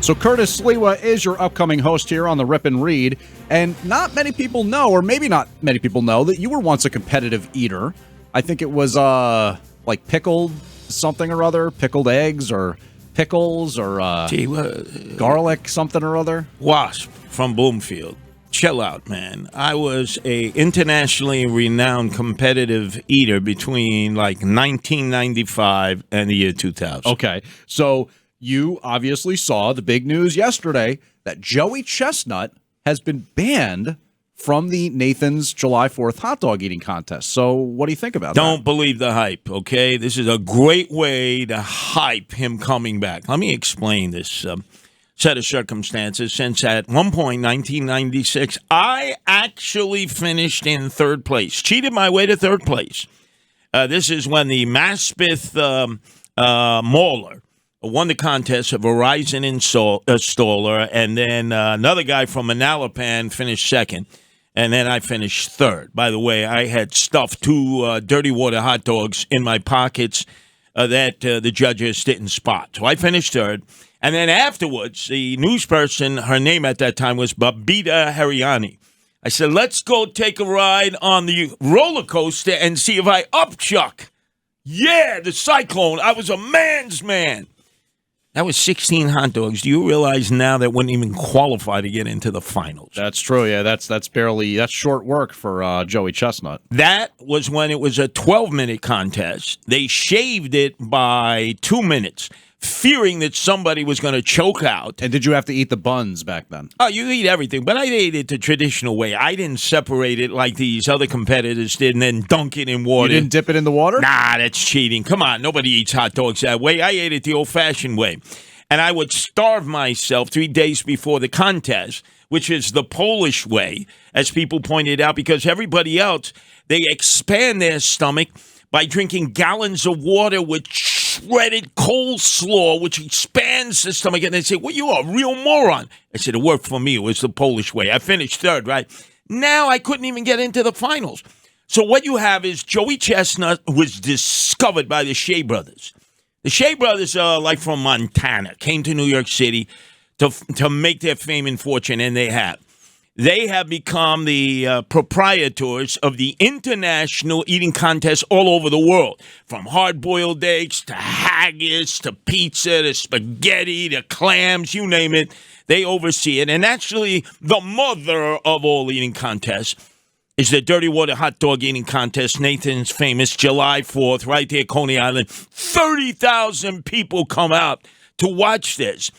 So Curtis Sliwa is your upcoming host here on the Rip and Read, and not many people know, or maybe not many people know, that you were once a competitive eater. I think it was like pickled something or other, pickled eggs or pickles or garlic something or other. Wasp from Bloomfield. Chill out, man. I was a internationally renowned competitive eater between like 1995 and the year 2000. Okay, so you obviously saw the big news yesterday that Joey Chestnut has been banned from the Nathan's July 4th hot dog eating contest. So what do you think about that? Don't believe the hype, okay? This is a great way to hype him coming back. Let me explain this set of circumstances. Since at one point, 1996, I actually finished in third place, cheated my way to third place. This is when the Maspeth Mauler won the contest, a Verizon installer, and then another guy from Manalapan finished second, and then I finished third. By the way, I had stuffed two dirty water hot dogs in my pockets that the judges didn't spot. So I finished third, and then afterwards, the news person, her name at that time was Babita Hariani. I said, let's go take a ride on the roller coaster and see if I upchuck. Yeah, the Cyclone. I was a man's man. That was 16 hot dogs. Do you realize now that wouldn't even qualify to get into the finals? That's true. Yeah, that's short work for Joey Chestnut. That was when it was a 12-minute contest. They shaved it by 2 minutes, fearing that somebody was going to choke out. And did you have to eat the buns back then? Oh, you eat everything, but I ate it the traditional way. I didn't separate it like these other competitors did and then dunk it in water. You didn't dip it in the water? Nah, that's cheating. Come on, nobody eats hot dogs that way. I ate it the old-fashioned way. And I would starve myself 3 days before the contest, which is the Polish way, as people pointed out, because everybody else, they expand their stomach by drinking gallons of water with shredded coleslaw, which expands the stomach. And they say, well, you're a real moron. I said, it worked for me. It was the Polish way. I finished third, right? Now I couldn't even get into the finals. So what you have is Joey Chestnut was discovered by the Shea Brothers. The Shea Brothers are like from Montana, came to New York City to make their fame and fortune, and they have. They have become the proprietors of the international eating contests all over the world, from hard-boiled eggs to haggis to pizza to spaghetti to clams, you name it. They oversee it. And actually, the mother of all eating contests is the Dirty Water Hot Dog Eating Contest, Nathan's famous July 4th, right there, Coney Island. 30,000 people come out to watch this.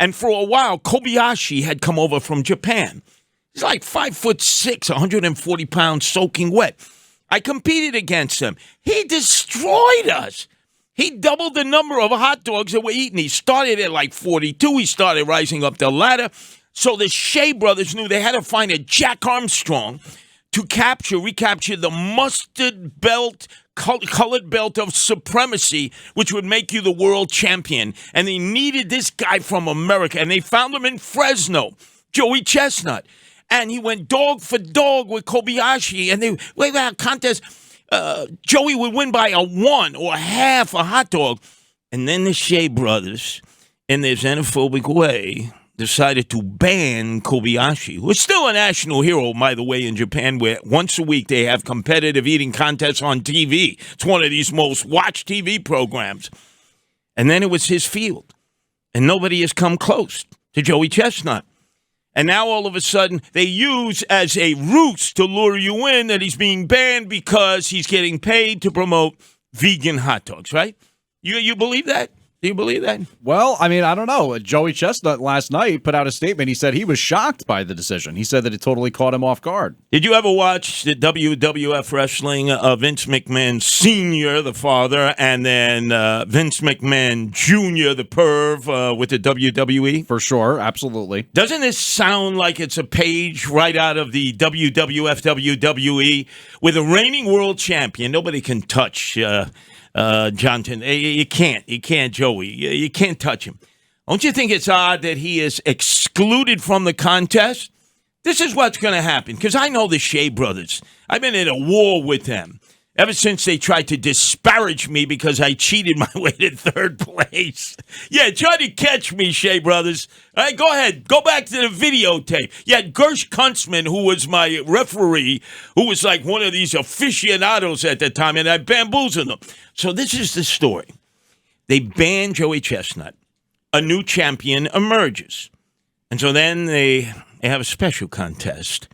And for a while, Kobayashi had come over from Japan. He's like 5'6", 140 pounds, soaking wet. I competed against him. He destroyed us. He doubled the number of hot dogs that we're eating. He started at like 42. He started rising up the ladder. So the Shea Brothers knew they had to find a Jack Armstrong to recapture the mustard belt, colored belt of supremacy, which would make you the world champion. And they needed this guy from America, and they found him in Fresno, Joey Chestnut. And he went dog for dog with Kobayashi. And they wait that contest. Joey would win by a 1 or half a hot dog. And then the Shea Brothers, in their xenophobic way, decided to ban Kobayashi, who is still a national hero, by the way, in Japan, where once a week they have competitive eating contests on TV. It's one of these most watched TV programs. And then it was his field. And nobody has come close to Joey Chestnut. And now all of a sudden they use as a ruse to lure you in that he's being banned because he's getting paid to promote vegan hot dogs, right? You believe that? Do you believe that? Well, I mean, I don't know. Joey Chestnut last night put out a statement. He said he was shocked by the decision. He said that it totally caught him off guard. Did you ever watch the WWF wrestling of Vince McMahon Sr., the father, and then Vince McMahon Jr., the perv, with the WWE? For sure. Absolutely. Doesn't this sound like it's a page right out of the WWF WWE with a reigning world champion? Nobody can touch Johnson. You can't, Joey. You can't touch him. Don't you think it's odd that he is excluded from the contest? This is what's going to happen, because I know the Shea Brothers. I've been in a war with them. Ever since they tried to disparage me because I cheated my way to third place. Yeah, try to catch me, Shea Brothers. All right, go ahead. Go back to the videotape. Yeah, Gersh Kuntzman, who was my referee, who was like one of these aficionados at the time, and I bamboozled them. So this is the story. They ban Joey Chestnut. A new champion emerges. And so then they have a special contest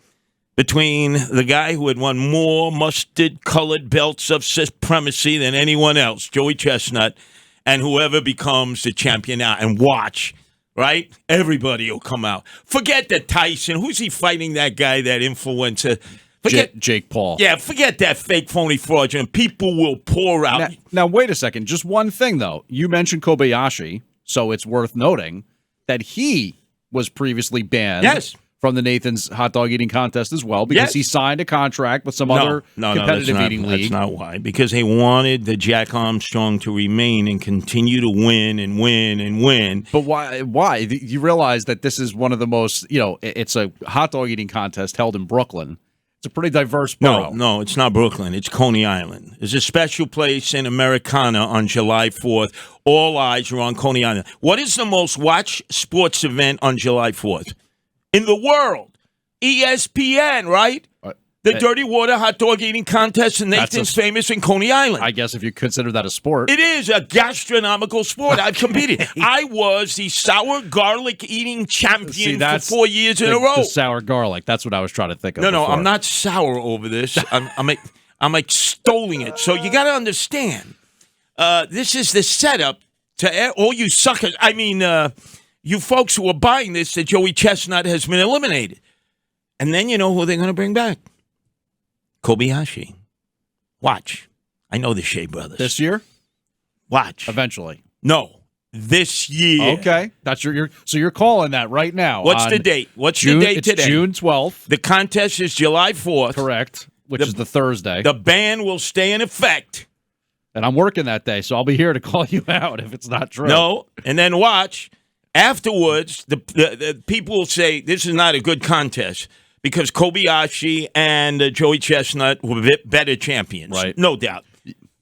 between the guy who had won more mustard-colored belts of supremacy than anyone else, Joey Chestnut, and whoever becomes the champion now. And watch, right? Everybody will come out. Forget the Tyson. Who's he fighting, that guy, that influencer? Forget Jake Paul. Yeah, forget that fake, phony, fraudulent. People will pour out. Now, wait a second. Just one thing, though. You mentioned Kobayashi, so it's worth noting that he was previously banned. Yes. From the Nathan's hot dog eating contest as well, because he signed a contract with some other competitive eating league. That's not why. Because they wanted the Jack Armstrong to remain and continue to win and win and win. But why? Why? You realize that this is one of the most, it's a hot dog eating contest held in Brooklyn. It's a pretty diverse borough. No, it's not Brooklyn. It's Coney Island. There's a special place in Americana on July 4th. All eyes are on Coney Island. What is the most watched sports event on July 4th? In the world, ESPN, right? The Dirty Water Hot Dog Eating Contest, and Nathan's famous in Coney Island. I guess if you consider that a sport. It is a gastronomical sport. I've competed. I was the sour garlic eating champion for 4 years in a row. The sour garlic. That's what I was trying to think of. No, I'm not sour over this. I'm extolling it. So you got to understand, this is the setup to all you suckers. I mean, you folks who are buying this, that Joey Chestnut has been eliminated. And then you know who they're going to bring back? Kobayashi. Watch. I know the Shea Brothers. This year? Watch. Eventually. No. This year. Okay. That's so you're calling that right now. What's the date? What's the date today? It's June 12th. The contest is July 4th. Correct. Which is the Thursday. The ban will stay in effect. And I'm working that day, so I'll be here to call you out if it's not true. No. And then watch. Afterwards, the people will say this is not a good contest because Kobayashi and Joey Chestnut were better champions. Right. No doubt.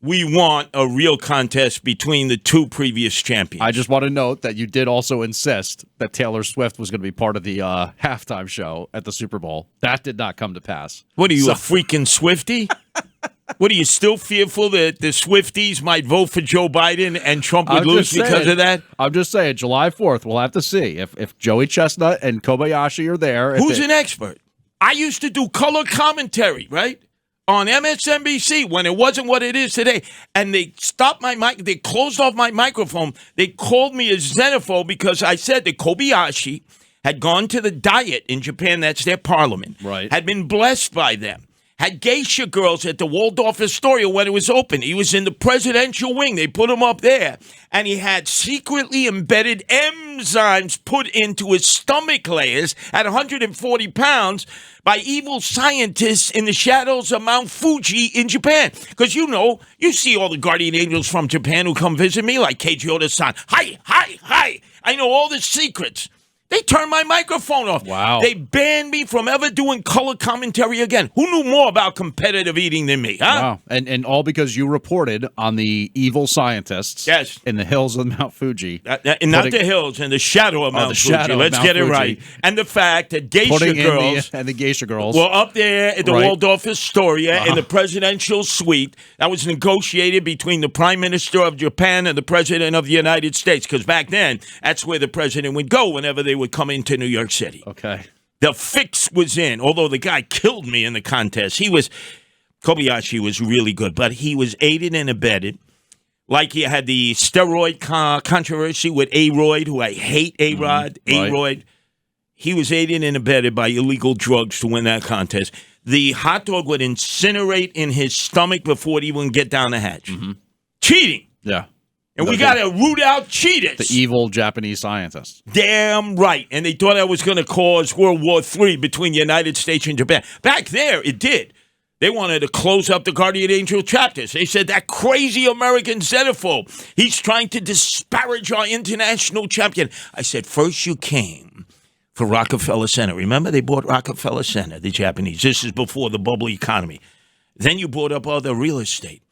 We want a real contest between the two previous champions. I just want to note that you did also insist that Taylor Swift was going to be part of the halftime show at the Super Bowl. That did not come to pass. What are you, a freaking Swiftie? What, are you still fearful that the Swifties might vote for Joe Biden and Trump would lose because of that? I'm just saying, July 4th, we'll have to see if Joey Chestnut and Kobayashi are there. Who's an expert? I used to do color commentary, right, on MSNBC when it wasn't what it is today. And they stopped my mic. They closed off my microphone. They called me a xenophobe because I said that Kobayashi had gone to the Diet in Japan. That's their parliament. Right. Had been blessed by them. Had geisha girls at the Waldorf Astoria when it was open. He was in the presidential wing. They put him up there. And he had secretly embedded enzymes put into his stomach layers at 140 pounds by evil scientists in the shadows of Mount Fuji in Japan. Because you see all the guardian angels from Japan who come visit me, like Keiji Oda-san. Hi. I know all the secrets. They turned my microphone off. Wow. They banned me from ever doing color commentary again. Who knew more about competitive eating than me, huh? Wow. And all because you reported on the evil scientists in the hills of Mount Fuji. Not the hills, in the shadow of Mount Fuji. Let's get it right. And the fact that geisha girls and the geisha girls were up there at the Waldorf Astoria in the presidential suite that was negotiated between the Prime Minister of Japan and the President of the United States. Because back then, that's where the president would go whenever they would come into New York City. Okay. The fix was in, although the guy killed me in the contest. Kobayashi was really good, but he was aided and abetted. Like he had the steroid controversy with A-Royd, who I hate A-Rod, A-Royd. He was aided and abetted by illegal drugs to win that contest. The hot dog would incinerate in his stomach before it even get down the hatch. Mm-hmm. Cheating. Yeah. And we got to root out cheaters. The evil Japanese scientists. Damn right. And they thought I was going to cause World War III between the United States and Japan. Back there, it did. They wanted to close up the Guardian Angel chapters. They said, that crazy American xenophobe, he's trying to disparage our international champion. I said, first you came for Rockefeller Center. Remember, they bought Rockefeller Center, the Japanese. This is before the bubble economy. Then you brought up other real estate.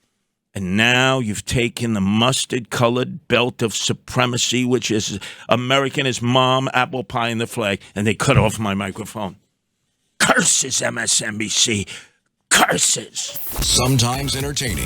And now you've taken the mustard-colored belt of supremacy, which is American as mom, apple pie, and the flag, and they cut off my microphone. Curses, MSNBC. Curses. Sometimes entertaining,